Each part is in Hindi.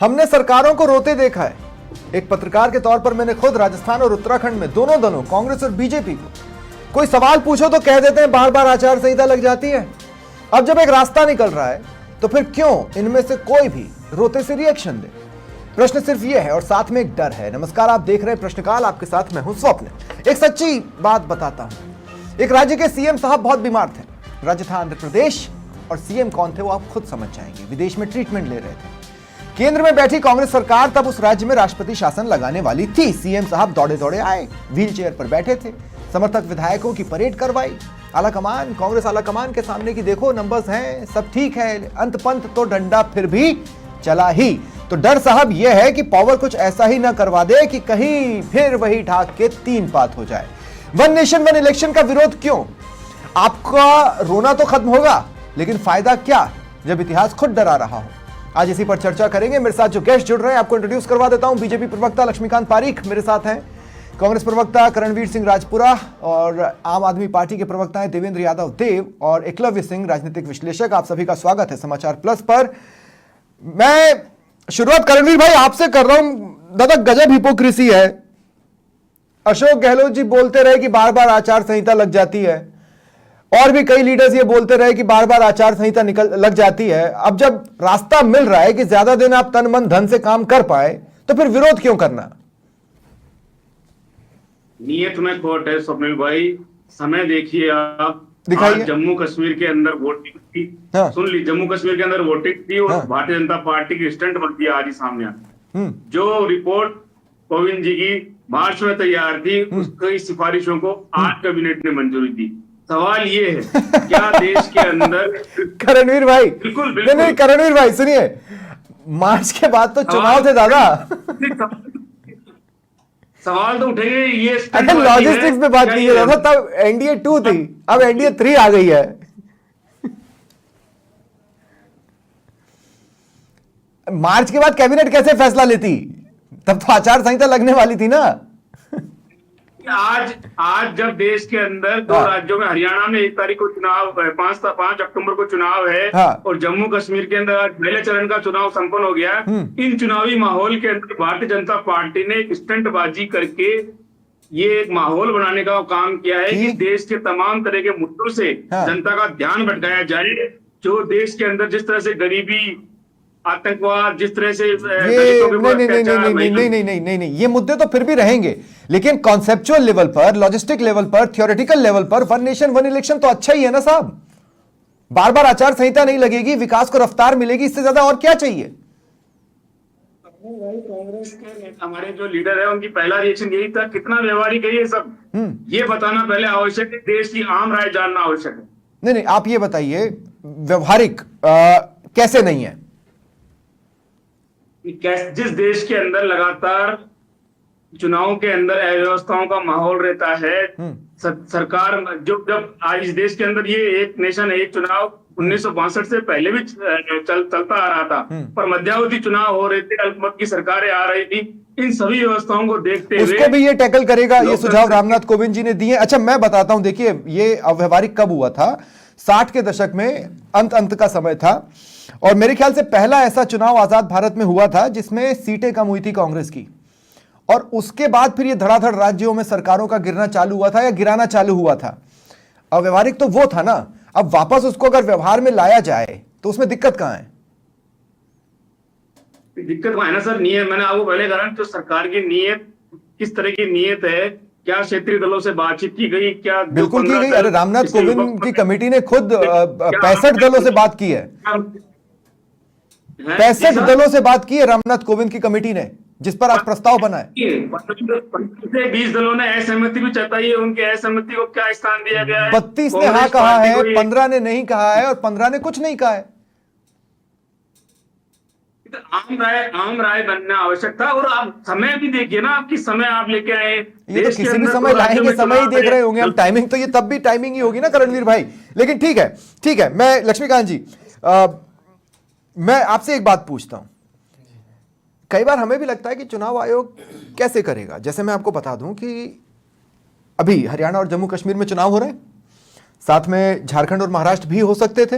हमने सरकारों को रोते देखा है। एक पत्रकार के तौर पर मैंने खुद राजस्थान और उत्तराखंड में दोनों दलों कांग्रेस और बीजेपी को कोई सवाल पूछो तो कह देते हैं बार बार आचार संहिता लग जाती है। अब जब एक रास्ता निकल रहा है तो फिर क्यों इनमें से कोई भी रोते से रिएक्शन दे? प्रश्न सिर्फ यह है और साथ में एक डर है। नमस्कार, आप देख रहे हैं प्रश्नकाल, आपके साथ मैं हूं स्वप्न। एक सच्ची बात बताता हूं। एक राज्य के सीएम साहब बहुत बीमार थे। राज्य था आंध्र प्रदेश और सीएम कौन थे वो आप खुद समझ जाएंगे। विदेश में ट्रीटमेंट ले रहे थे। केंद्र में बैठी कांग्रेस सरकार तब उस राज्य में राष्ट्रपति शासन लगाने वाली थी। सीएम साहब दौड़े दौड़े आए, व्हील चेयर पर बैठे थे, समर्थक विधायकों की परेड करवाई। आलाकमान, कांग्रेस आलाकमान के सामने की देखो नंबर्स हैं, सब ठीक है, अंत पंत तो डंडा फिर भी चला ही। तो डर साहब यह है कि पावर कुछ ऐसा ही ना करवा दे कि कहीं फिर वही ढाक के तीन पात हो जाए। वन नेशन वन इलेक्शन का विरोध क्यों? आपका रोना तो खत्म होगा, लेकिन फायदा क्या जब इतिहास खुद डरा रहा हो? आज इसी पर चर्चा करेंगे। मेरे साथ जो गेस्ट जुड़ रहे हैं आपको इंट्रोड्यूस करवा देता हूं। बीजेपी प्रवक्ता लक्ष्मीकांत पारीख मेरे साथ हैं, कांग्रेस प्रवक्ता करणवीर सिंह राजपुरा और आम आदमी पार्टी के प्रवक्ता हैं देवेंद्र यादव देव और एकलव्य सिंह राजनीतिक विश्लेषक। आप सभी का स्वागत है समाचार प्लस पर। मैं शुरुआत करणवीर भाई आपसे कर रहा हूं। दादा, गजब हिपोक्रेसी है। अशोक गहलोत जी बोलते रहे कि बार बार आचार संहिता लग जाती है, और भी कई लीडर्स ये बोलते रहे कि बार बार आचार संहिता लग जाती है। अब जब रास्ता मिल रहा है कि ज्यादा दिन आप तन मन धन से काम कर पाए तो फिर विरोध क्यों करना? नियत में खोट है स्वप्निल भाई। समय देखिए आप, दिखाइए। जम्मू कश्मीर के अंदर वोटिंग थी। हाँ। सुन ली, जम्मू कश्मीर के अंदर वोटिंग थी और हाँ। भारतीय जनता पार्टी की स्टंट बनती है आज ही सामने आती। जो रिपोर्ट कोविंद जी की मार्च में तैयार थी, उसकी सिफारिशों को आज कैबिनेट ने मंजूरी दी। सवाल ये है, क्या देश के अंदर करणवीर भाई, बिल्कुल नहीं करणवीर भाई सुनिए, मार्च के बाद तो चुनाव थे दादा। सवाल तो उठेंगे। ये अच्छा, लॉजिस्टिक्स पे बात कीजिए दादा। तब एनडीए 2 थी, अब एनडीए 3 आ गई है। मार्च के बाद कैबिनेट कैसे फैसला लेती? तब तो आचार संहिता लगने वाली थी ना। आज जब देश के अंदर दो राज्यों में, हरियाणा में 1 तारीख को चुनाव, 5 अक्टूबर को चुनाव है, और जम्मू कश्मीर के अंदर आज पहले चरण का चुनाव संपन्न हो गया। इन चुनावी माहौल के अंदर भारतीय जनता पार्टी ने एक स्टंटबाजी करके ये एक माहौल बनाने का काम किया है कि देश के तमाम तरह के मुद्दों से जनता का ध्यान भटकाया जाए। जो देश के अंदर जिस तरह से गरीबी, आतंकवाद, जिस तरह से नहीं, ये मुद्दे तो फिर भी रहेंगे, लेकिन कॉन्सेप्चुअल लेवल पर, लॉजिस्टिक लेवल पर, थियोरेटिकल लेवल पर वन नेशन वन इलेक्शन तो अच्छा ही है ना साहब। बार बार आचार संहिता नहीं लगेगी, विकास को रफ्तार मिलेगी, इससे ज्यादा और क्या चाहिए? कांग्रेस के हमारे जो लीडर है उनकी पहला रिएक्शन यही था, कितना व्यवहारिक है ये सब, ये बताना पहले आवश्यक है। देश की आम राय जानना आवश्यक है। नहीं, आप ये बताइए व्यवहारिक कैसे नहीं है? जिस देश के अंदर लगातार चुनाव के अंदर अव्यवस्थाओं का माहौल रहता है, सरकार जब आज इस देश के अंदर ये एक नेशन एक चुनाव 1962 से पहले भी चलता आ रहा था, पर मध्यावधि चुनाव हो रहे थे, अल्पमत की सरकारें आ रही थी। इन सभी व्यवस्थाओं को देखते हुए उसको भी ये टैकल करेगा, ये सुझाव रामनाथ कोविंद जी ने दिए। अच्छा, मैं बताता हूं, देखिए ये अव्यवहारिक कब हुआ था? 60 के दशक में अंत का समय था, और मेरे ख्याल से पहला ऐसा चुनाव आजाद भारत में हुआ था जिसमें सीटें कम हुई थी कांग्रेस की, और उसके बाद फिर ये धड़ाधड़ राज्यों में सरकारों का गिरना चालू हुआ था या गिराना चालू हुआ था। अव्यवहारिक तो वो था ना। अब वापस उसको अगर व्यवहार में लाया जाए तो उसमें दिक्कत कहां है? दिक्कत है ना सर, नियत। मैंने आपको पहले कहा, जो सरकार की नियत किस तरह की नियत है, क्या क्षेत्रीय दलों से बातचीत की गई? क्या बिल्कुल की गई। अरे रामनाथ कोविंद की कमेटी ने खुद 65 दलों से बात की है। 65 दलों से बात की है रामनाथ कोविंद की कमेटी ने, जिस पर आज प्रस्ताव बना है। 20 दलों ने असहमति भी जताई है। उनके असहमति को क्या स्थान दिया गया है? 32 ने हाँ कहा है, 15 ने नहीं कहा है, और 15 ने कुछ नहीं कहा है। आम राय बनना आवश्यक था। और आप समय भी देखिए ना, आपकी समय आप लेके आए। ये तो किसी भी समय लाएंगे, समय ही देख रहे होंगे हम। टाइमिंग तो ये तब भी टाइमिंग ही होगी ना करणवीर भाई। लेकिन ठीक है, मैं लक्ष्मीकांत जी, मैं आपसे एक बात पूछता हूं। कई बार हमें भी लगता है कि चुनाव आयोग कैसे करेगा। जैसे मैं आपको बता दूं कि अभी हरियाणा और जम्मू कश्मीर में चुनाव हो रहे हैं, साथ में झारखंड और महाराष्ट्र भी हो सकते थे,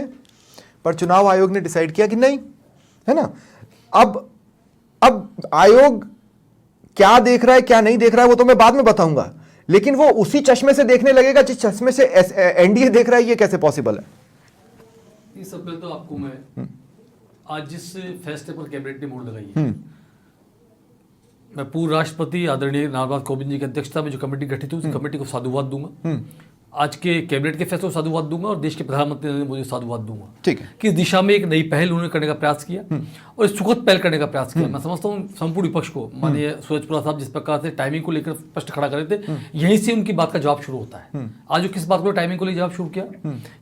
पर चुनाव आयोग ने डिसाइड किया कि नहीं, है ना। अब अब आयोग क्या देख रहा है क्या नहीं देख रहा है वो तो मैं बाद में बताऊंगा, लेकिन वो उसी चश्मे से देखने लगेगा जिस चश्मे से एनडीए देख रहा है, ये कैसे पॉसिबल है? इस सब पहले तो आपको मैं आज जिस फैसले पर कैबिनेट ने मोहर लगाई है, मैं पूर्व राष्ट्रपति आदरणीय रामनाथ कोविंद जी की अध्यक्षता में जो कमेटी गठित हुई उस कमेटी को साधुवाद दूंगा, आज के कैबिनेट के फैसले को साधुवाद दूंगा और देश के प्रधानमंत्री नरेंद्र मोदी को साधुवाद दूंगा। ठीक है, कि इस दिशा में एक नई पहल उन्होंने करने का प्रयास किया और इस सुखद पहल करने का प्रयास किया। मैं समझता हूँ संपूर्ण विपक्ष को, माननीय सूरजपुरा साहब जिस प्रकार से टाइमिंग को लेकर प्रश्न खड़ा कर रहे थे, यहीं से उनकी बात का जवाब शुरू होता है। आज वो किस बात को टाइमिंग को लेकर जवाब शुरू किया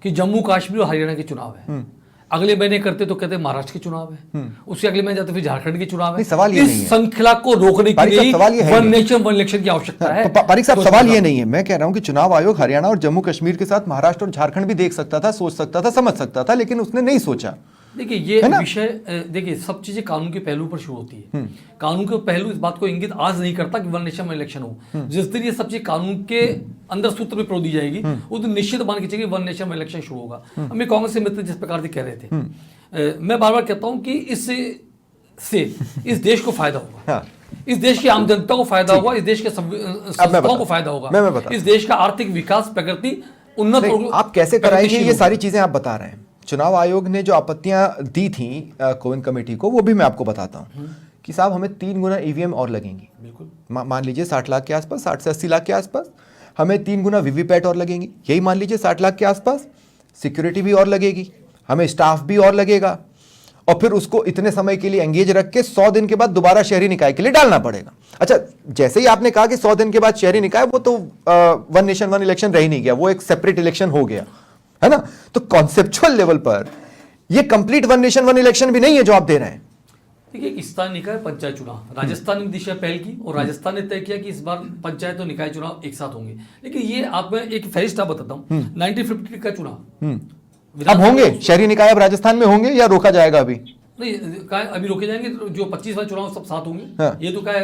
कि जम्मू कश्मीर और हरियाणा के चुनाव है, अगले महीने करते तो कहते महाराष्ट्र के चुनाव है, उसके अगले महीने जाते फिर झारखंड के चुनाव है। सवाल ये नहीं है, इस श्रृंखला को रोकने के लिए वन नेशन वन इलेक्शन की आवश्यकता है। पारिक साहब सवाल ये नहीं है, मैं कह रहा हूं कि चुनाव आयोग हरियाणा और जम्मू कश्मीर के साथ महाराष्ट्र और झारखंड भी देख सकता था, सोच सकता था, समझ सकता था, लेकिन उसने नहीं सोचा। देखिए ये विषय, देखिए सब चीजें कानून के पहलू पर शुरू होती है। कानून के पहलू इस बात को इंगित आज नहीं करता कि वन नेशन वन इलेक्शन हो। जिस दिन ये सब चीज कानून के अंदर सूत्र में प्रो दी जाएगी उस दिन निश्चित मान के चलिए वन नेशन वन इलेक्शन शुरू होगा। हमें कांग्रेस के मित्र जिस प्रकार से कह रहे थे, मैं बार बार कहता हूं कि इससे इस देश को फायदा होगा, इस देश की आम जनता को फायदा होगा, इस देश के संस्थाओं को फायदा होगा, इस देश का आर्थिक विकास, प्रगति, उन्नत। आप कैसे कराएंगे ये सारी चीजें आप बता रहे हैं। चुनाव आयोग ने जो आपत्तियां दी थी कोविंद कमेटी को, वो भी मैं आपको बताता हूं कि साहब हमें 3 गुना ईवीएम और लगेंगी। बिल्कुल, मान लीजिए 60 लाख के आसपास, 60 से 80 लाख के आसपास। हमें 3 गुना वीवीपैट और लगेंगी, यही मान लीजिए 60 लाख के आसपास। सिक्योरिटी भी और लगेगी, हमें स्टाफ भी और लगेगा, और फिर उसको इतने समय के लिए एंगेज रख के 100 दिन के बाद दोबारा शहरी निकाय के लिए डालना पड़ेगा। अच्छा, जैसे ही आपने कहा कि 100 दिन के बाद शहरी निकाय, वो तो वन नेशन वन इलेक्शन रह ही नहीं गया, वो एक सेपरेट इलेक्शन हो गया, है ना। तो कॉन्सेप्चुअल लेवल पर ये complete one nation one election भी नहीं है जो आप दे रहे हैं। देखिए, स्थानीय निकाय पंचायत चुनाव राजस्थान ने दिशा पहल की और राजस्थान ने तय किया कि इस बार पंचायत और निकाय चुनाव एक साथ होंगे। लेकिन ये आप मैं एक फहरिस्त बताता हूँ, 1950 का चुनाव अब होंगे शहरी निकाय, अब राजस्थान में होंगे या रोका जाएगा? अभी नहीं, अभी रोके जाएंगे। जो 25 वाले चुनाव सब साथ होंगे। हाँ। ये तो क्या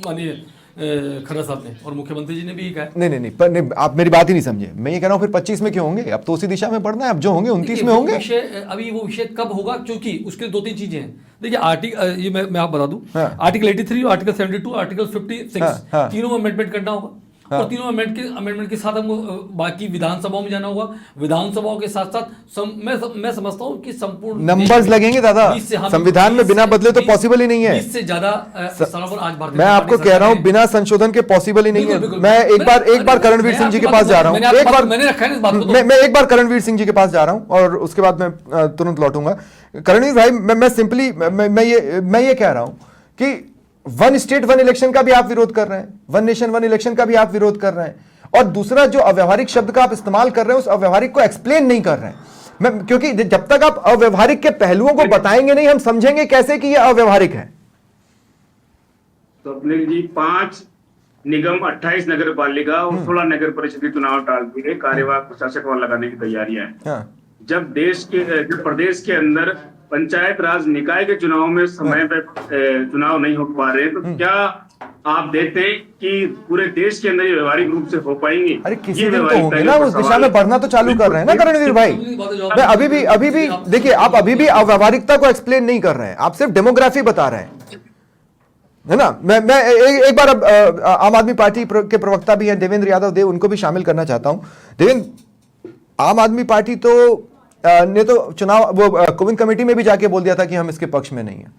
मानिए खन्ना साहब ने और मुख्यमंत्री जी ने भी कहा। नहीं, आप मेरी बात ही नहीं समझे। मैं ये कह रहा हूँ फिर 25 में क्यों होंगे? अब तो उसी दिशा में बढ़ना है। अब जो होंगे 29 में होंगे। अभी वो विषय कब होगा, क्योंकि उसके लिए 2-3 चीजें हैं। देखिए, आर्टिकल ये मैं आपको बता दूं, आर्टिकल 83, आर्टिकल 72, आर्टिकल 56, तीनों में अमेंडमेंट करना होगा। और तीनों अमेंडमेंट के साथ हमको बाकी विधानसभाओं में जाना होगा। विधानसभाओं के साथ साथ मैं समझता हूँ कि संपूर्ण नंबर्स लगेंगे दादा। संविधान में बिना बदले तो पॉसिबल ही नहीं है। इससे ज्यादा आज मैं आपको कह रहा हूँ बिना संशोधन के पॉसिबल ही नहीं है। मैं एक बार करणवीर सिंह जी के पास जा रहा हूँ। मैं एक बार करणवीर सिंह जी के पास जा रहा हूँ और उसके बाद मैं तुरंत लौटूंगा। करणवीर भाई, मैं सिंपली मैं ये कह रहा हूँ कि वन स्टेट वन इलेक्शन का भी आप विरोध कर रहे हैं, वन नेशन वन इलेक्शन का भी आप विरोध कर रहे हैं, और दूसरा जो अव्यवहारिक शब्द का आप इस्तेमाल कर रहे हैं उस अव्यवहारिक को एक्सप्लेन नहीं कर रहे हैं। क्योंकि जब तक आप अव्यवहारिक के पहलुओं को बताएंगे नहीं, हम समझेंगे कैसे कि यह अव्यवहारिक है। तो अपने जी 5 निगम, 28 नगर पालिका और 16 नगर परिषद के चुनाव टाल दिए, कार्यवाहक प्रशासक और लगाने की तैयारियां हैं। जब प्रदेश के अंदर पंचायत राज निकाय के चुनाव में समय पे चुनाव नहीं हो पा रहे, तो क्या आप देखते हैं कि पूरे देश के अंदर ये व्यवहारिक रूप से हो पाएंगे? अरे किसी दिन तो होंगे ना, उस दिशा में बढ़ना तो चालू कर रहे हैं ना करणवीर भाई। मैं अभी भी देखिए, आप अभी भी अव्यवहारिकता को एक्सप्लेन नहीं कर रहे हैं, आप सिर्फ डेमोग्राफी बता रहे हैं, है ना। मैं एक बार अब आम आदमी पार्टी के प्रवक्ता भी हैं देवेंद्र यादव देव, उनको भी शामिल करना चाहता हूं। देवेंद्र, आम आदमी पार्टी ने तो चुनाव कोविंद कमेटी में भी जाके बोल दिया था कि हम इसके पक्ष में नहीं है।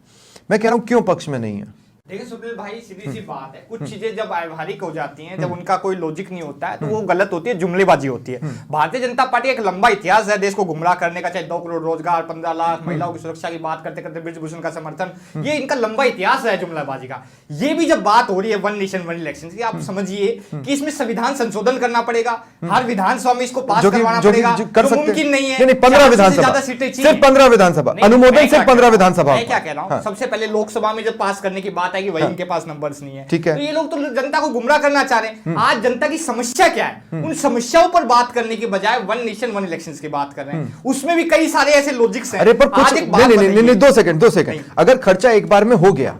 मैं कह रहा हूं क्यों पक्ष में नहीं है? देखिए सुनील भाई, सीधी सी बात है, कुछ चीजें जब व्यवहारिक हो जाती हैं, जब उनका कोई लॉजिक नहीं होता है तो वो गलत होती है, जुमलेबाजी होती है। भारतीय जनता पार्टी एक लंबा इतिहास है देश को गुमराह करने का, चाहे 2 करोड़ रोजगार, 15 लाख महिलाओं की सुरक्षा की बात करते करते ब्रिजभूषण का समर्थन, ये इनका लंबा इतिहास है जुमलाबाजी का। ये भी जब बात हो रही है वन नेशन वन इलेक्शन की, आप समझिए कि इसमें संविधान संशोधन करना पड़ेगा, हर विधानसभा में इसको पास करवाना पड़ेगा, जो मुमकिन नहीं है। 15 विधानसभा, सिर्फ 15 विधानसभा, अनुमोदन सिर्फ 15 विधानसभा। मैं क्या कह रहा हूँ, सबसे पहले लोकसभा में जब पास करने की बात आएगी, वही इनके पास नंबर्स नहीं है। ठीक है, तो ये लोग तो जनता को गुमराह करना चाह रहे हैं। आज जनता की समस्या क्या है, उन समस्याओं पर बात करने की बजाय वन नेशन वन इलेक्शंस की बात कर रहे हैं। उसमें भी कई सारे ऐसे लॉजिक्स हैं। अरे पर कुछ नहीं, 2 सेकंड। अगर खर्चा एक बार में हो गया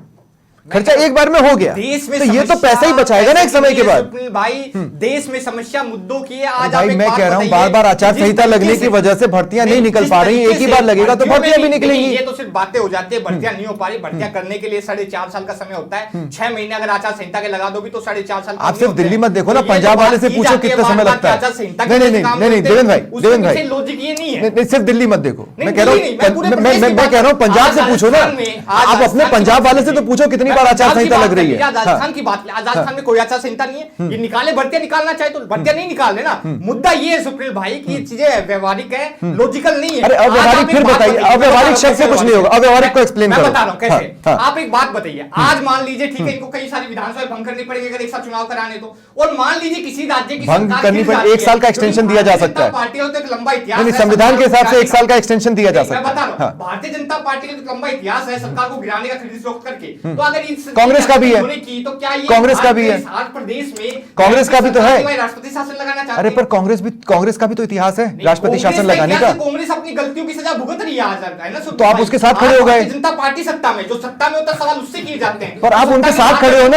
खर्चा एक बार में हो गया, देश में तो ये तो पैसा ही बचाएगा ना एक समय के बाद। भाई देश में समस्या मुद्दों की है। आज भाई मैं कह रहा हूं बार बार आचार संहिता लगने की वजह से भर्तियां नहीं निकल पा रही, एक ही बार लगेगा तो भर्तियां भी निकलेंगी। ये तो सिर्फ बातें हो जाती है, भर्तियां नहीं हो पा रही। भर्तियां करने के लिए 4.5 साल का समय होता है, 6 महीने अगर आचार संहिता के लगा दो भी तो 4.5 साल। आप सिर्फ दिल्ली मत देखो ना, पंजाब वाले से पूछो कितना समय लगता है। नहीं देवेंद्र भाई लॉजिक ये नहीं है। सिर्फ दिल्ली मत देखो, मैं कह रहा हूँ पंजाब से पूछो ना, आप अपने पंजाब वाले से तो पूछो कितनी बार आचार संहिता लग रही है। राजस्थान की बात, राजस्थान में कोई आचार संहिता नहीं है, ये निकाले भर्तियां निकालना चाहे तो भर्तियां नहीं निकाल लेना। मुद्दा ये है सुप्रील भाई कि ये चीजें व्यवहारिक है, लॉजिकल नहीं है। अरे अव्यवहारिक फिर बताइए, अव्यवहारिक शब्द से कुछ नहीं होगा, अव्यवहारिक को एक्सप्लेन करो। मैं बता रहा हूं कैसे। आप एक बात बताइए, आज मान लीजिए ठीक है इनको कई सारी विधानसभा भंग करनी पड़ेगी अगर एक साथ चुनाव कराने तो, और मान लीजिए किसी राज्य की भंग करनी पड़े, 1 साल का एक्सटेंशन दिया जा सकता है। पार्टियों तो एक लंबा इतिहास है, संविधान के हिसाब से 1 साल का एक्सटेंशन दिया जा सकता है। मैं बता रहा हूं भारतीय जनता पार्टी का लंबा इतिहास है सरकार को गिराने का, खरीद फरोख्त करके। तो अगर कांग्रेस का भी है, तो क्या ये कांग्रेस का भी है, प्रदेश में कांग्रेस का भी तो है, राष्ट्रपति शासन लगाना चाहते हैं। अरे पर कांग्रेस का भी तो इतिहास है राष्ट्रपति शासन लगाने का। कांग्रेस अपनी गलतियों की सजा भुगत रही है ना, तो आप उसके साथ खड़े हो गए। जनता पार्टी सत्ता में, जो सत्ता में होता है सवाल उससे किए जाते हैं, पर आप उनके साथ खड़े हो ना,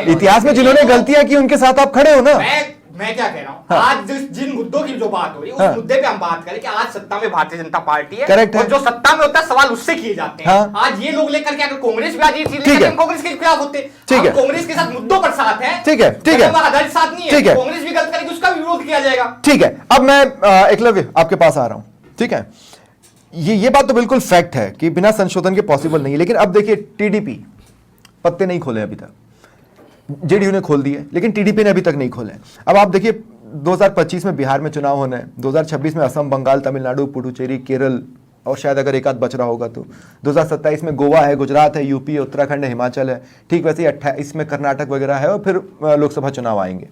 इतिहास में जिन्होंने गलतियां की उनके साथ आप खड़े हो ना। मैं क्या कह रहा हूं, आज जिन मुद्दों की जो बात हो रही है उस मुद्दे पे हम बात करें कि आज सत्ता में भारतीय जनता पार्टी है, करेक्ट है, और जो सत्ता में होता है सवाल उससे किए जाते हैं। आज ये लोग लेकर के अगर कांग्रेस भी आज ये चीज लेकर कांग्रेस के खिलाफ होते, कांग्रेस के साथ मुद्दों पर साथ है, ठीक है आधारित साथ नहीं है, कांग्रेस भी गलत करेगी उसका भी विरोध किया जाएगा। ठीक है, अब मैं एकलव्य आपके पास आ रहा हूं, ठीक है। ये बात तो बिल्कुल फैक्ट है कि बिना संशोधन के पॉसिबल नहीं है, लेकिन अब देखिए टीडीपी पत्ते नहीं खोले अभी तक, जेडीयू ने खोल दिए लेकिन टीडीपी ने अभी तक नहीं खोले। अब आप देखिए 2025 में बिहार में चुनाव होना है, 2026 में असम, बंगाल, तमिलनाडु, पुडुचेरी, केरल और शायद अगर एक आध बच रहा होगा तो 2027 में गोवा है, गुजरात है, यूपी, उत्तराखंड है, हिमाचल है, ठीक वैसे ही 28 में कर्नाटक वगैरह है और फिर लोकसभा चुनाव आएंगे।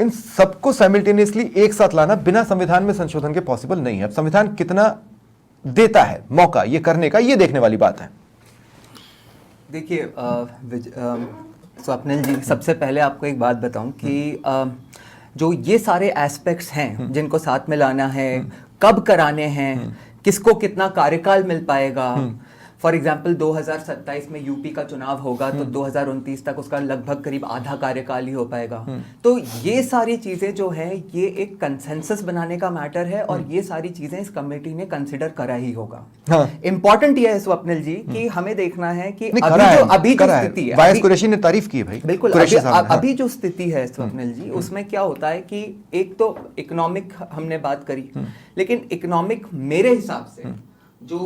इन सबको साइमल्टेनियसली एक साथ लाना बिना संविधान में संशोधन के पॉसिबल नहीं है। अब संविधान कितना देता है मौका ये करने का, ये देखने वाली बात है। देखिए स्वप्निल जी, सबसे पहले आपको एक बात बताऊं कि जो ये सारे एस्पेक्ट्स हैं जिनको साथ में लाना है, कब कराने हैं, किसको कितना कार्यकाल मिल पाएगा। फॉर एग्जाम्पल 2027 में यूपी का चुनाव होगा तो 2029 तक उसका लगभग करीब आधा कार्यकाल ही हो पाएगा। तो ये सारी चीजें जो है ये एक कंसेंसस बनाने का मैटर है और ये सारी चीजें इस कमेटी ने कंसिडर करा ही होगा। इंपॉर्टेंट ये है स्वप्निल जी कि हमें देखना है कि अभी जो स्थिति है, कुरैशी ने तारीफ की भाई, बिल्कुल अभी जो स्थिति है स्वप्निल जी, उसमें क्या होता है कि एक तो इकोनॉमिक हमने बात करी, लेकिन इकोनॉमिक मेरे हिसाब से जो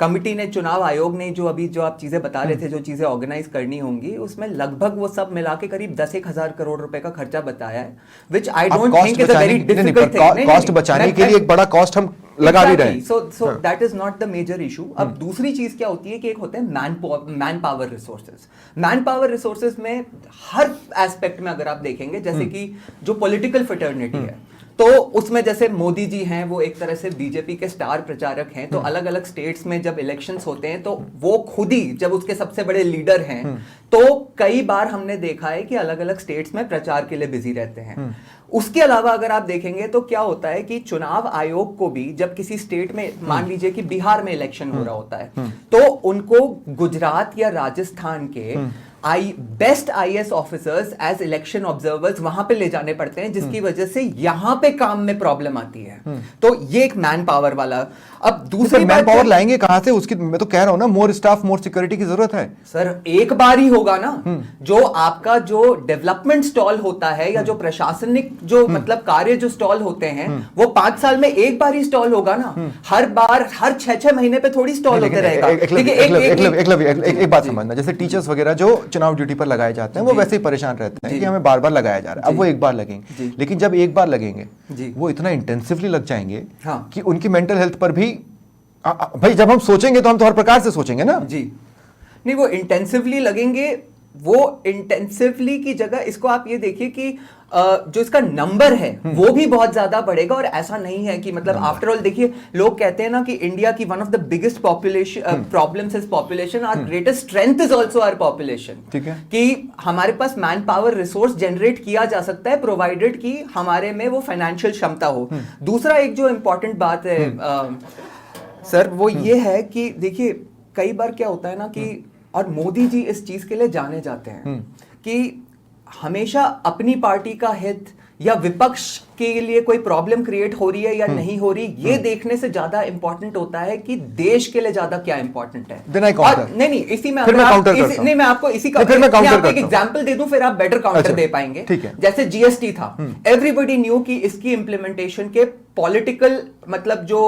कमिटी ने, चुनाव आयोग ने जो अभी जो आप चीजें बता रहे थे, जो चीजें ऑर्गेनाइज करनी होंगी, उसमें लगभग वो सब मिला के करीब 10,000 करोड़ रुपए का खर्चा बताया है, which I don't think is a very difficult thing. Cost बचाने के लिए एक बड़ा कॉस्ट हम लगा भी रहे हैं, so that is not the major issue. अब दूसरी चीज क्या होती है कि एक होते हैं man power resources. Man power resources में हर एस्पेक्ट में अगर आप देखेंगे, जैसे कि जो पॉलिटिकल फ्रेटर्निटी है, तो उसमें जैसे मोदी जी हैं, वो एक तरह से बीजेपी के स्टार प्रचारक हैं, तो अलग अलग स्टेट्स में जब इलेक्शंस होते हैं तो वो खुद ही जब उसके सबसे बड़े लीडर हैं, तो कई बार हमने देखा है कि अलग अलग स्टेट्स में प्रचार के लिए बिजी रहते हैं। उसके अलावा अगर आप देखेंगे तो क्या होता है कि चुनाव आयोग को भी जब किसी स्टेट में, मान लीजिए कि बिहार में इलेक्शन हो रहा होता है, तो उनको गुजरात या राजस्थान के best IAS officers as election observers वहां पे ले जाने पड़ते हैं, जिसकी वजह से यहां पे काम में प्रॉब्लम आती है। तो ये एक मैन पावर वाला। अब दूसरी मैन पावर लाएंगे कहां से? उसकी मैं तो कह रहा हूं ना, मोर स्टाफ, मोर सिक्योरिटी की जरूरत है सर। एक बार ही होगा ना, जो आपका जो डेवलपमेंट स्टॉल होता है या जो प्रशासनिक जो मतलब कार्य जो स्टॉल होते हैं, वो 5 साल में एक बार ही स्टॉल होगा ना। हर बार हर 6-6 महीने पे थोड़ी स्टॉल होते रहेगा। एक बात समझना, जैसे टीचर्स वगैरह जो चुनाव ड्यूटी पर लगाए जाते हैं, वो वैसे ही परेशान रहते हैं कि हमें बार बार लगाया जा रहा है। अब वो एक बार लगेंगे, लेकिन जब एक बार लगेंगे वो इतना इंटेंसिवली लग जाएंगे कि उनकी मेंटल हेल्थ पर भी भाई, जब हम सोचेंगे तो हम तो हर प्रकार से सोचेंगे ना जी। नहीं, वो इंटेंसिवली लगेंगे। वो इंटेंसिवली की जगह इसको आप ये देखिए कि जो इसका नंबर है वो भी बहुत ज्यादा बढ़ेगा। और ऐसा नहीं है कि मतलब आफ्टर ऑल देखिए, लोग कहते हैं ना कि इंडिया की one of the biggest population problems is population, our greatest strength is also our population. ठीक है कि हमारे पास मैन पावर रिसोर्स जनरेट किया जा सकता है, प्रोवाइडेड कि हमारे में वो फाइनेंशियल क्षमता हो। दूसरा एक जो इंपॉर्टेंट बात है सर, वो ये है कि देखिए कई बार क्या होता है ना कि और मोदी जी इस चीज के लिए जाने जाते हैं कि हमेशा अपनी पार्टी का हित या विपक्ष के लिए कोई प्रॉब्लम क्रिएट हो रही है या नहीं हो रही, ये देखने से ज्यादा इंपॉर्टेंट होता है कि देश के लिए ज्यादा क्या इंपॉर्टेंट है। और नहीं, इसी में मैं आपको इसी का एक एग्जांपल दे दूं, फिर आप बेटर काउंटर दे पाएंगे। जैसे जीएसटी था, एवरीबॉडी न्यू कि इसकी इंप्लीमेंटेशन के पॉलिटिकल मतलब जो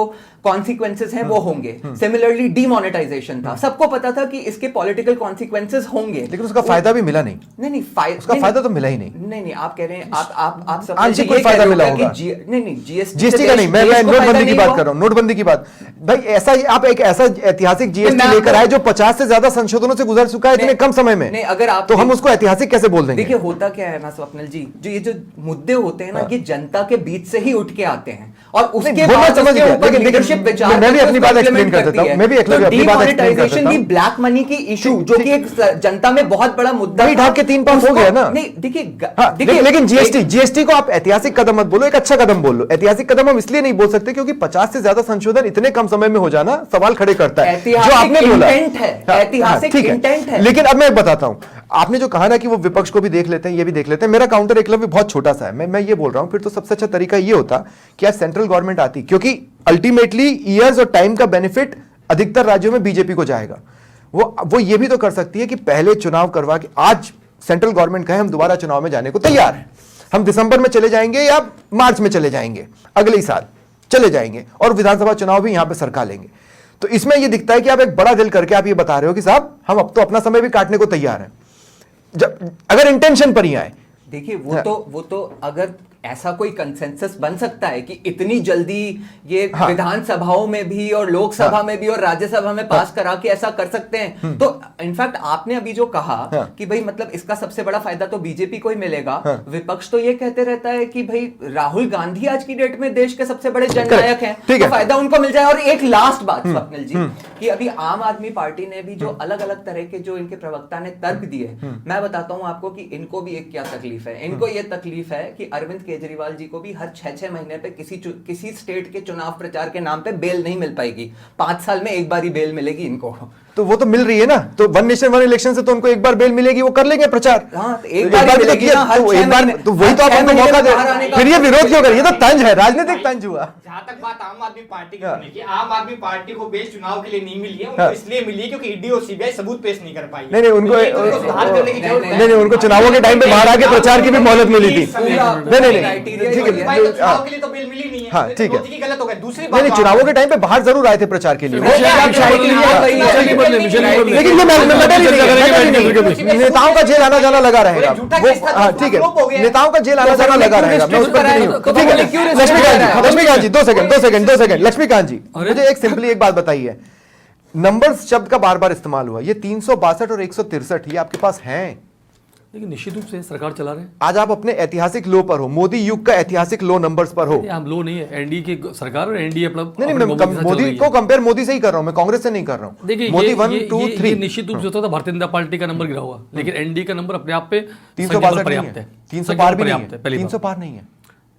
कॉन्सिक्वेंसेस हैं वो होंगे। सिमिलरली डीमोनेटाइजेशन था, सबको पता था कि इसके पॉलिटिकल कॉन्सिक्वेंसेस होंगे, लेकिन उसका फायदा भी मिला नहीं। नहीं, उसका फायदा तो मिला ही नहीं। नहीं, आप कह रहे हैं आप सब आंशिक कोई फायदा मिला होगा। नहीं, जीएसटी का नहीं, मैं नोटबंदी की बात कर रहा हूं, नोटबंदी की बात। भाई ऐसा आप एक ऐसा ऐतिहासिक जीएसटी लेकर आए जो 50 से ज्यादा संशोधनों से गुजर चुका है इतने कम समय में। नहीं, अगर आप तो हम उसको ऐतिहासिक कैसे बोल देंगे? देखिए होता क्या है ना स्वप्निल जी, जो ये जो मुद्दे होते हैं ना, ये जनता के बीच से ही उठ के आते हैं और उसके बाद समझ गया, लेकिन लीडरशिप विचार मैं भी अपनी बात एक्सप्लेन कर देता हूं। मैं भी अपनी बात एक्सप्लेन कर देता हूं। ब्लैक मनी की इशू जो कि एक जनता में बहुत बड़ा मुद्दा ढाक के 3 पास हो गया ना। नहीं देखिए, लेकिन जीएसटी को आप ऐतिहासिक कदम मत बोलो, एक अच्छा कदम बोल लो। ऐतिहासिक कदम हम इसलिए नहीं बोल सकते क्योंकि 50 से ज्यादा संशोधन इतने कम समय में हो जाना सवाल खड़े करता है, जो आपने बोला ऐतिहासिक इंटेंट है। लेकिन अब मैं बताता हूं, आपने जो कहा ना कि वो विपक्ष को भी देख लेते हैं, ये भी देख लेते हैं। मेरा काउंटर एकलव्य बहुत छोटा सा है। मैं ये बोल रहा हूं, फिर तो सबसे अच्छा तरीका ये होता कि आज सेंट्रल गवर्नमेंट आती, क्योंकि अल्टीमेटली ईयर्स और टाइम का बेनिफिट अधिकतर राज्यों में बीजेपी को जाएगा। वो ये भी तो कर सकती है कि पहले चुनाव करवा के, आज सेंट्रल गवर्नमेंट कहे हम दोबारा चुनाव में जाने को तैयार है, हम दिसंबर में चले जाएंगे या मार्च में चले जाएंगे, अगले साल चले जाएंगे और विधानसभा चुनाव भी यहां पे सरका लेंगे। तो इसमें यह दिखता है कि आप एक बड़ा दिल करके आप ये बता रहे हो कि साहब हम अब तो अपना समय भी काटने को तैयार हैं, जब अगर इंटेंशन पर ही आए। देखिए वो तो अगर ऐसा कोई कंसेंसस बन सकता है कि इतनी जल्दी ये विधानसभाओं में भी और लोकसभा में भी और राज्यसभा में पास करा के ऐसा कर सकते हैं, तो इनफैक्ट आपने अभी जो कहा कि भाई मतलब इसका सबसे बड़ा फायदा तो बीजेपी को ही मिलेगा। विपक्ष तो ये कहते रहता है कि भाई राहुल गांधी आज की डेट में देश के सबसे बड़े जननायक हैं, तो फायदा उनको मिल जाए। और एक लास्ट बात स्वप्निल जी, कि अभी आम आदमी पार्टी ने भी जो अलग अलग तरह के जो इनके प्रवक्ता ने तर्क दिए, मैं बताता हूं आपको कि इनको भी एक क्या तकलीफ है। इनको ये तकलीफ है कि अरविंद केजरीवाल जी को भी हर 6-6 महीने पे किसी स्टेट के चुनाव प्रचार के नाम पे बेल नहीं मिल पाएगी। 5 साल में एक बार ही बेल मिलेगी इनको। तो वो तो मिल रही है ना, तो वन नेशन वन इलेक्शन से तो उनको एक बार बेल मिलेगी, वो कर लेंगे प्रचार। एक बार भी तो किया, एक बार तो वही तो आप उनको मौका दे, फिर ये विरोध क्यों करें? ये तो तंज है, राजनीतिक तंज हुआ। जहां तक बात आम आदमी पार्टी की होने की, आम आदमी पार्टी को बेल चुनाव के लिए नहीं मिली है, उनको इसलिए मिली है क्योंकि ईडी और सीबीआई सबूत पेश नहीं कर पाई। नहीं उनको उनको चुनावों के टाइम पे बाहर आके प्रचार की भी मोहलत मिली थी। नहीं ठीक है, चुनाव के लिए तो बिल मिली नहीं है। हाँ ठीक है, गलत हो गया। दूसरी बात, चुनावों के टाइम पे बाहर जरूर आए थे प्रचार के लिए, लेकिन ये नेताओं का जेल आना जाना लगा रहेगा। वो ठीक है, नेताओं का जेल आना जाना लगा रहेगा, मैं उस पर नहीं हूं। लक्ष्मीकांत जी 2 सेकंड। लक्ष्मीकांत जी मुझे एक सिंपली एक बात बताइए, नंबर्स शब्द का बार बार इस्तेमाल हुआ, ये 362 और 163 ये आपके पास हैं? लेकिन निश्चित रूप से सरकार चला रहे हैं। आज आप अपने ऐतिहासिक लो पर हो, मोदी युग का ऐतिहासिक लो नंबर्स पर हो। हम लो नहीं है, एनडीए की सरकार और एनडीए अपना नहीं मोदी को कंपेयर मोदी से ही कर रहा हूं मैं, कांग्रेस से नहीं कर रहा हूं। देखिए मोदी 1 2 3 निश्चित रूप से होता था, भारतीय जनता पार्टी का नंबर गिरा हुआ, लेकिन एनडीए का नंबर अपने आप पे 362 पर्याप्त है। 300 पार भी नहीं है, 300 पार नहीं है।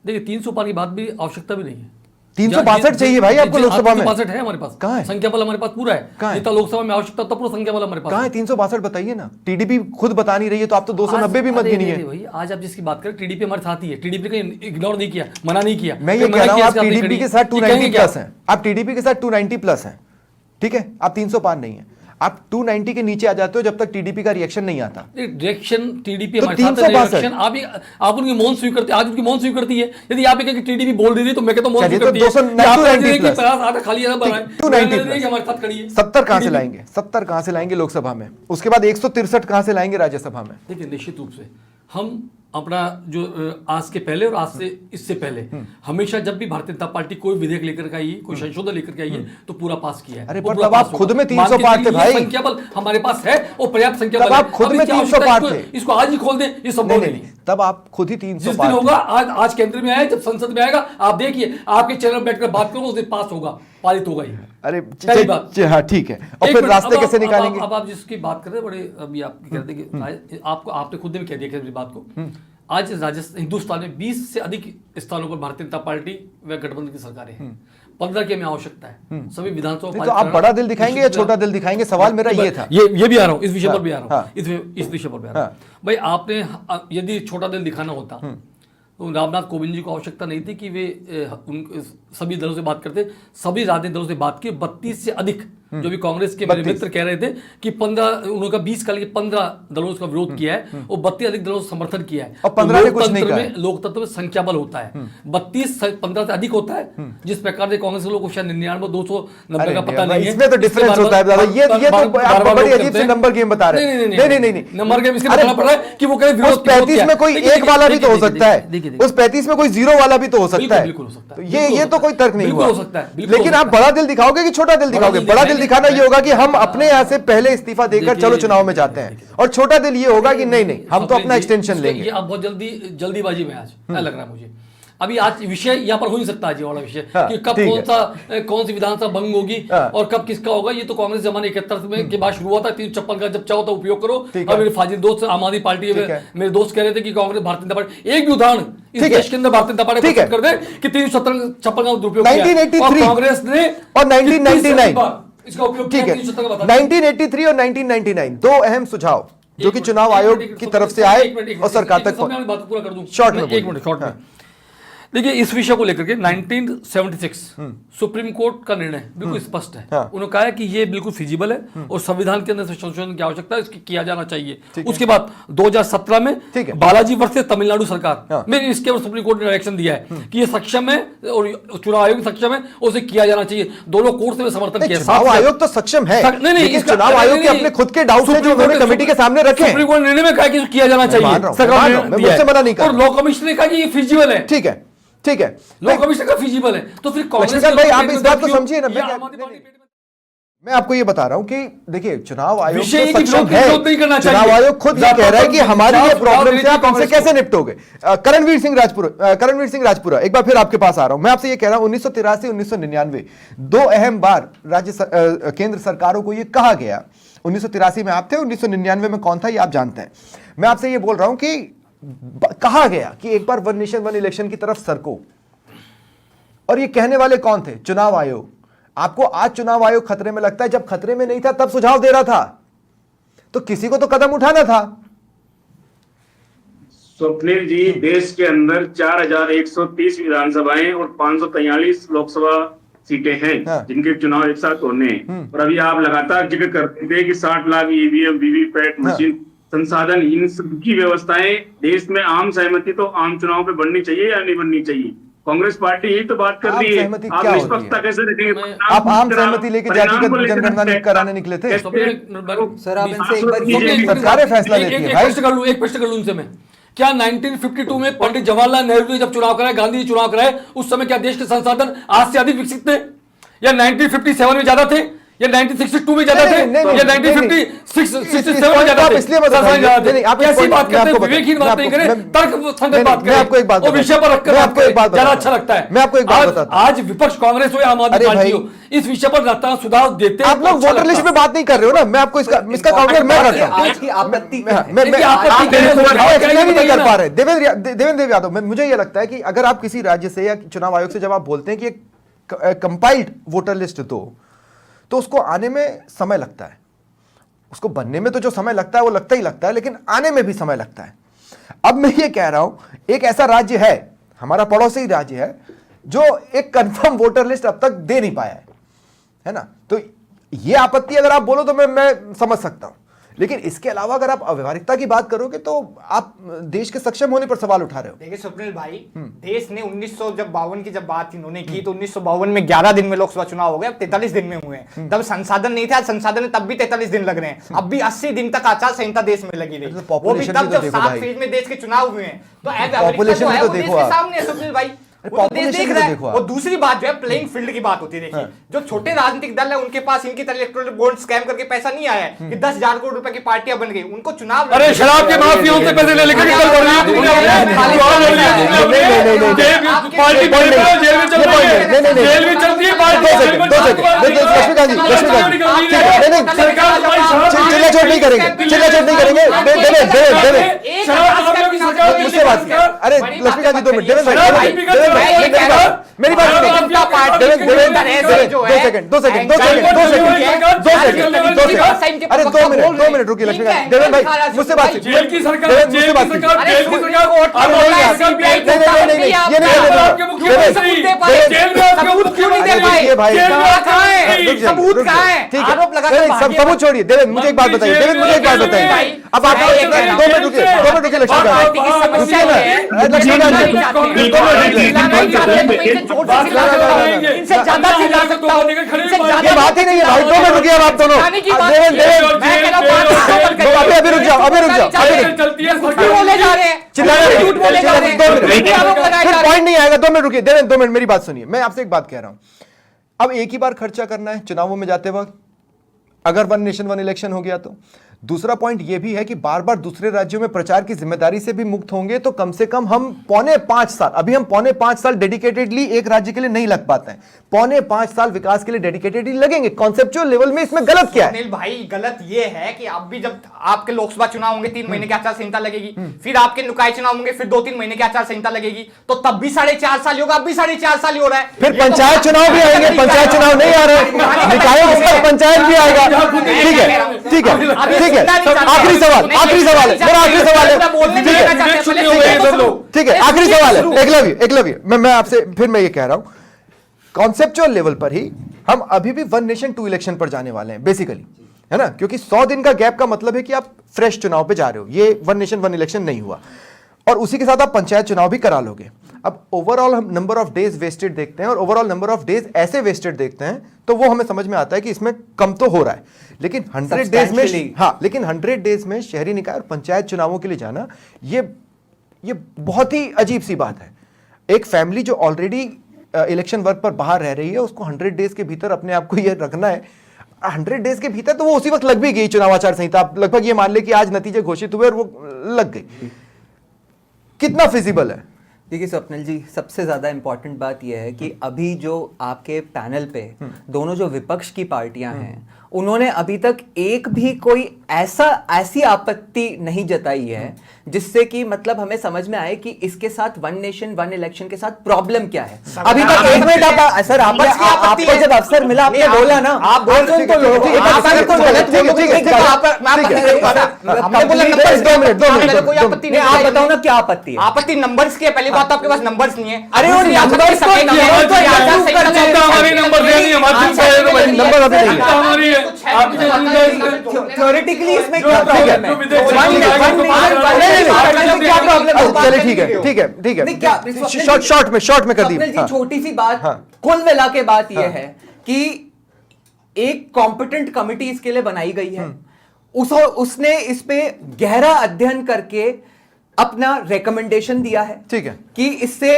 देखिए 300 पार की बात भी आवश्यकता भी नहीं है। 362 चाहिए भाई आपको लोकसभा में। 362 है हमारे पास, कहां है? संख्या बल हमारे पास पूरा है, जितना लोकसभा में आवश्यकता तब पूरा संख्या बल हमारे पास कहां है? 362 बताइए ना। टीडीपी खुद बता नहीं रही है, तो आप तो 290 भी मत गिनिए भाई। आज आप जिसकी बात करें, टीडीपी हमारे साथ ही है, टीडीपी का इग्नोर नहीं किया, मना नहीं किया। मैं ये कह रहा हूं आप टीडीपी के साथ 290 प्लस हैं, आप टीडीपी के साथ 290 प्लस हैं, ठीक है? आप 300 पार नहीं है, आप 290 के नीचे आ जाते हो जब तक टीडीपी का रिएक्शन नहीं आता। रिएक्शन टीडीपी हमारे साथ है, रिएक्शन आप उनकी मौन स्वीकृति, आज उनकी मौन स्वीकृति है। यदि आप कहें कि टीडीपी बोल रही थी तो मैं कहता हूं मौन स्वीकृति है। 290 खाली है, 290 हमारे साथ खड़ी है। 70 कहां से लाएंगे? 70 कहां से लाएंगे लोकसभा में? उसके बाद 163 कहां से लाएंगे राज्यसभा में? देखिए निश्चित रूप से हम अपना जो आज के पहले और आज से इससे पहले हमेशा जब भी भारतीय जनता पार्टी कोई विधेयक लेकर के आई है, कोई संशोधन लेकर के आई है, तो पूरा पास किया है। अरे पर तब आप खुद में 300 पार थे भाई। संख्या बल हमारे पास है और पर्याप्त संख्या बल है। आप खुद में 300 पार थे। इसको आज ही खोल दें, ये संभव नहीं। तब आप खुद ही 300 जिस दिन होगा, आज केंद्र में आया, जब संसद में आएगा, आप देखिए आपके चैनल बैठकर बात करो, उस दिन पास होगा, पारित होगा ही। अरे हाँ ठीक है, और फिर रास्ते कैसे निकालेंगे? अब आप जिसकी बात कर रहे हैं, बड़े अभी आप कह रहे थे कि आपको आपने खुद ने भी कह दिया मेरी बात को। आज राजस्थान हिंदुस्तान में 20 से अधिक स्थानों पर भारतीय जनता पार्टी व गठबंधन की सरकारें हैं। 15 की हमें आवश्यकता है सभी विधानसभा तो आप बड़ा दिल दिखाएंगे या छोटा दिल दिखाएंगे, सवाल मेरा ये था। ये भी आ रहा हूँ, इस विषय पर भी आ रहा हूँ, इस विषय पर भी आ रहा हूँ। भाई आपने यदि छोटा दिल दिखाना होता तो रामनाथ कोविंद जी को आवश्यकता नहीं थी कि वे सभी दलों से बात करते, सभी राजनीतिक दलों से बात की। 32 से अधिक जो भी कांग्रेस के मेरे मित्र कह रहे थे कि 15 उनका 20 का लेकिन 15 दलों ने उसका विरोध किया है और 32 अधिक दलों ने समर्थन किया है। और 15 ने कुछ नहीं कहा। लोकतंत्र में संख्या बल होता है, 32 15 से अधिक होता है। जिस प्रकार से कांग्रेस के लोगों को शायद 99 290 का पता नहीं है, इसमें तो डिफरेंस होता है दादा। ये तो आप बड़ी अजीब से नंबर गेम बता रहे हैं। नहीं नंबर गेम इसलिए बताना पड़ रहा है कि वो कह रहे उस 35 में कोई एक वाला भी तो हो सकता है, उस 35 में कोई जीरो वाला भी तो हो सकता है। ये तो कोई तर्क नहीं हुआ। लेकिन आप बड़ा दिल दिखाओगे कि छोटा दिल दिखाओगे? बड़ा दिल दिखाना ये होगा कि हम अपने यहां से पहले इस्तीफा देकर चलो चुनाव में जाते हैं, और छोटा दिल ये होगा कि नहीं हम तो अपना एक्सटेंशन लेंगे। ये अब बहुत जल्दीबाजी में आज लग रहा है मुझे। अभी आज विषय यहाँ पर हो नहीं सकता, आज ये वाला विषय कि कब कौन सी विधानसभा भंग होगी और कब किसका होगा। ये तो कांग्रेस जमाने 71 में के बाद शुरू हुआ था। 356 का जब चाहो तो उपयोग करो। और मेरे फाजिल दोस्त आम आदमी पार्टी मेरे दोस्त कह रहे थे कि कांग्रेस भारतीय जनता पार्टी एक भी उदाहरण इस देश के अंदर भारतीय जनता पार्टी कर दे कि 356 का दुरुपयोग किया कांग्रेस ने, और 1999 इसका उपयोग किया। 1983 और 1999 दो अहम सुझाव जो कि चुनाव आयोग की तरफ से आए और सरकार तक बात पूरा कर दूं शॉर्ट में। एक मिनट शॉर्ट में। देखिए इस विषय को लेकर के 1976 सुप्रीम कोर्ट का निर्णय बिल्कुल स्पष्ट है। उन्होंने कहा है कि ये बिल्कुल फिजिबल है और संविधान के अंदर संशोधन की आवश्यकता है, इसकी किया जाना चाहिए। उसके बाद 2017 में बालाजी वर्सेस तमिलनाडु सरकार में इसके ऊपर सुप्रीम कोर्ट ने डायरेक्शन दिया है कि ये सक्षम है और चुनाव आयोग सक्षम है, उसे किया जाना चाहिए। दोनों कोर्ट से समर्थन किया। चुनाव आयोग तो सक्षम है, नहीं चुनाव आयोग के अपने खुद के डाउट है जो उन्होंने कमेटी के सामने रखे। सुप्रीम कोर्ट निर्णय में कहा कि किया जाना चाहिए, मना नहीं कर। और लॉ कमिश्नर ने कहा कि ये फिजिबल है। ठीक है लॉ कमिश्नर का फिजिबल है। तो फिर कांग्रेस भाई आप इस बात को समझिए ना। मैं आपको ये बता रहा हूं कि देखिए चुनाव आयोग तो सक्षम है। चुनाव आयोग खुद ये कह रहा है कि हमारी ये प्रॉब्लम से आप इनसे कैसे निपटोगे। करणवीर सिंह राजपुरा एक बार फिर आपके पास आ रहा हूं। मैं आपसे ये कह रहा हूं 1983 1999 दो अहम बार केंद्र सरकारों को ये कहा गया। 1983 में आप थे, 1999 में कौन था ये आप जानते हैं। मैं आपसे ये बोल रहा हूं कि कहा गया कि एक बार वन नेशन वन इलेक्शन की तरफ सरको, और ये कहने वाले कौन थे? चुनाव आयोग। आपको आज चुनाव आयोग खतरे में लगता है, जब खतरे में नहीं था तब सुझाव दे रहा था, तो किसी को तो कदम उठाना था। स्वप्निल जी, देश के अंदर 4130 विधानसभाएं और 543 लोकसभा सीटें हैं जिनके चुनाव एक साथ होने हैं। और अभी आप लगातार जिक्र करते थे कि 60 लाख ईवीएम वीवीपैट मशीन संसाधन, इन सबकी व्यवस्थाएं देश में आम सहमति तो आम चुनाव पे बननी चाहिए या नहीं बननी चाहिए? कांग्रेस पार्टी यही तो बात कर रही है। आप निष्पक्षता कैसे रखेंगे? आप आम सहमति लेके जातिगत जनगणना कराने निकले थे सर। आप इनसे एक बार सरकारें फैसला लेती है भाई। एक प्रश्न कर लूं उनसे मैं, क्या 1952 में पंडित जवाहरलाल नेहरू ने जब चुनाव कराया, गांधी जी चुनाव कराए, उस समय क्या देश के संसाधन आज से अधिक विकसित थे? या 1957 में ज्यादा थे, या 1962 में ज्यादा थे, या 1967 में ज्यादा थे? इसलिए कैसी बात करते हैं? विवेकहीन बात नहीं करें, तर्कसंगत बात करें। मैं आपको एक बात और विषय पर रखकर आपको एक बात ज्यादा अच्छा लगता है। मैं आपको एक बात बताता हूं। आज विपक्ष कांग्रेस हो या आम आदमी पार्टी हो, इस विषय पर लगातार सुधार देते हैं। आप लोग वोटर लिस्ट पे बात नहीं कर रहे हो ना। मैं आपको इसका काउंटर मैं करता हूं। आज की आपत्ति नहीं कर पा रहे। देवेंद्र यादव, मुझे ये लगता है कि अगर आप किसी राज्य से या चुनाव आयोग से जब आप बोलते हैं कि कंपाइल्ड वोटर लिस्ट दो, तो उसको आने में समय लगता है। उसको बनने में तो जो समय लगता है वो लगता ही लगता है, लेकिन आने में भी समय लगता है। अब मैं ये कह रहा हूं, एक ऐसा राज्य है, हमारा पड़ोसी राज्य है, जो एक कंफर्म वोटर लिस्ट अब तक दे नहीं पाया है ना। तो ये आपत्ति अगर आप बोलो तो मैं समझ सकता हूं, लेकिन इसके अलावा अगर आप अव्यवहारिकता की बात करोगे तो आप देश के सक्षम होने पर सवाल उठा रहे हो। देखिए स्वप्निल भाई, देश ने 1952 की जब बात इन्होंने की तो 1952 में 11 दिन में लोकसभा चुनाव हो गए, अब 43 दिन में हुए हैं। तब संसाधन नहीं था, संसाधन तब भी 43 दिन लग रहे हैं। अब भी 80 दिन तक आचार संहिता देश में लगी रही, वो भी तब जब 7 फेज में देश के चुनाव हुए हैं। तो पॉपुलेशन तो देखो आप, सामने है स्वप्निल भाई, वो देश देख रहा है। और दूसरी बात जो है प्लेइंग फील्ड की बात होती है। देखिए जो छोटे राजनीतिक दल है उनके पास इनकी तरह इलेक्टोरल बॉन्ड स्कैम करके पैसा नहीं आया है कि 10,000 करोड़ रुपए की पार्टियां बन गई, उनको चुनाव। अरे शराब के माफियाओं से पैसे ले लेकर निकल पड़ रही है पार्टी, जेल में चल रही है, जेल में चलती है पार्टी। चिल्लाचोट नहीं करेंगे, चिल्लाचोट नहीं करेंगे। अरे लक्ष्मीकांत जी 2 मिनट, मेरी बात सुनिए। जनता पार्टी देवेंद्र, की तरह से जो है, दो सेकंड, अरे 2 मिनट रुकिए लक्ष्मीकांत। देवेंद्र भाई मुझसे बात, जेल की सरकार, देवेंद्र मुझसे बात जेल की कीजिए। सरकार, जेल की सरकार, नहीं, ये नहीं करने दूंगा। सबूत क्यों नहीं दे पाए? भाई कहाँ है? सबूत कहाँ है? ठीक है, आरोप लगा सब सबूत छोड़िए। देवेंद्र मुझे एक बात बताइए, देवेंद्र मुझे एक बात बताइए। अब आप 2 मिनट रुकिए, 2 मिनट रुकिए लक्ष्मीकांत। इनसे ज्यादा चिल्ला सकता हूँ, इनसे ये ज्यादा बात ही नहीं है भाई। 2 मिनट रुकिए अब आप दोनों। चिल्लाने की बात देवेंद्र, नहीं है। मैं कह रहा हूँ बात खत्म करिए। अभी रुक जाओ, अभी रुक जाओ, अभी रुक चलती है झूठ बोले जा रहे हैं, झूठ बोले जा रहे हैं, झूठे आरोप लगाए जा रहे हैं। पॉइंट नहीं आएगा। 2 मिनट रुकिए देवेंद्र, 2 मिनट मेरी बात सुनिए। मैं आपसे एक बात कह रहा हूं, अब एक ही बार खर्चा करना है चुनावों में जाते वक्त, अगर 1 नेशन 1 इलेक्शन हो गया तो। दूसरा पॉइंट यह भी है कि बार बार दूसरे राज्यों में प्रचार की जिम्मेदारी से भी मुक्त होंगे तो कम से कम हम 4.5 साल, अभी हम 4.5 साल डेडिकेटेडली एक राज्य के लिए नहीं लग पाते हैं, 4.5 साल विकास के लिए डेडिकेटेडली लगेंगे। कॉन्सेप्चुअल लेवल में इसमें गलत क्या है? अनिल भाई गलत ये है कि अब भी जब आपके लोकसभा चुनाव होंगे 3 महीने की आचार संहिता लगेगी, फिर आपके निकाय चुनाव होंगे फिर 2-3 महीने की आचार संहिता लगेगी, तो तब भी 4.5 साल होगा, अब भी 4.5 साल ही हो रहा है। फिर पंचायत चुनाव भी आएंगे, पंचायत चुनाव नहीं आ रहे, निकायों के साथ पंचायत भी आएगा। ठीक है, ठीक है, ठीक है। आखिरी सवाल है, मेरा आखिरी सवाल है। ठीक है, आखिरी सवाल है। एकलव्य, मैं आपसे फिर मैं ये कह रहा हूं, कॉन्सेप्चुअल लेवल पर ही हम अभी भी 1 नेशन 2 इलेक्शन पर जाने वाले हैं बेसिकली, है ना? क्योंकि 100 दिन का गैप का मतलब है कि आप फ्रेश चुनाव पे जा रहे हो। ये 1 नेशन 1 इलेक्शन नहीं हुआ और उसी के साथ आप पंचायत चुनाव भी करा लोगे। अब ओवरऑल हम नंबर ऑफ डेज वेस्टेड देखते हैं और ओवरऑल नंबर ऑफ डेज ऐसे वेस्टेड देखते हैं तो वो हमें समझ में आता है कि इसमें कम तो हो रहा है, लेकिन 100 डेज में, हाँ, लेकिन 100 डेज में शहरी निकाय और पंचायत चुनावों के लिए जाना ये बहुत ही अजीब सी बात है। एक फैमिली जो ऑलरेडी इलेक्शन वर्क पर बाहर रह रही है उसको 100 डेज के भीतर अपने आप को ये रखना है। 100 डेज के भीतर तो वो उसी वक्त लग भी गई चुनाव आचार संहिता। आप लगभग ये मान ले कि आज नतीजे घोषित हुए और वो लग गई। कितना फिजिबल है? देखिए स्वप्निल जी, सबसे ज्यादा इंपॉर्टेंट बात यह है कि अभी जो आपके पैनल पे दोनों जो विपक्ष की पार्टियां हैं उन्होंने अभी तक एक भी कोई ऐसी आपत्ति नहीं जताई है जिससे कि मतलब हमें समझ में आए कि इसके साथ 1 नेशन 1 इलेक्शन के साथ प्रॉब्लम क्या है। अभी तक एक मिनट आप सर, आपको जब अवसर मिला आपने बोला ना, आप बोल रहे हो आप बताओ ना क्या आपत्ति है? आपत्ति नंबर्स की है। पहली बात तो आपके पास नंबर्स नहीं है। अरे वो नंबर्स को नंबर अभी नहीं है। थ्योरेटिकली इसमें क्या प्रॉब्लम है? चलिए ठीक है, ठीक है, ठीक है, शॉर्ट में कर दी। छोटी सी बात, कुल मिला के बात यह है कि एक कॉम्पिटेंट कमिटी इसके लिए बनाई गई है। उसने इस पे गहरा अध्ययन करके अपना रिकमेंडेशन दिया है, ठीक है, कि इससे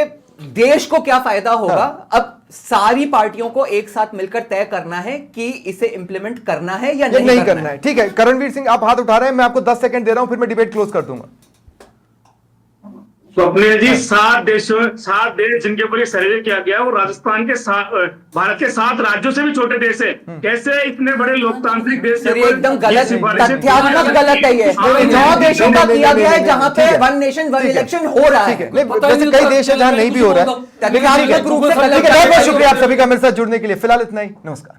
देश को क्या फायदा होगा। अब सारी पार्टियों को एक साथ मिलकर तय करना है कि इसे इंप्लीमेंट करना है या नहीं करना है। ठीक है, करणवीर सिंह आप हाथ उठा रहे हैं, मैं आपको 10 सेकंड दे रहा हूं, फिर मैं डिबेट क्लोज कर दूंगा। स्वप्निल जी, 7 देश जिनके ऊपर सर्वे किया गया वो राजस्थान के भारत के 7 राज्यों से भी छोटे देश है। कैसे इतने बड़े लोकतांत्रिक देश से एकदम गलत, तथ्यात्मक गलत है ये। 9 देशों का किया गया है जहां पे 1 नेशन 1 इलेक्शन हो रहा है। वैसे कई देश है जहां नहीं भी हो रहा है। तथ्यात्मक रूप से बहुत शुक्रिया आप सभी का मेरे साथ जुड़ने के लिए। फिलहाल इतना ही, नमस्कार।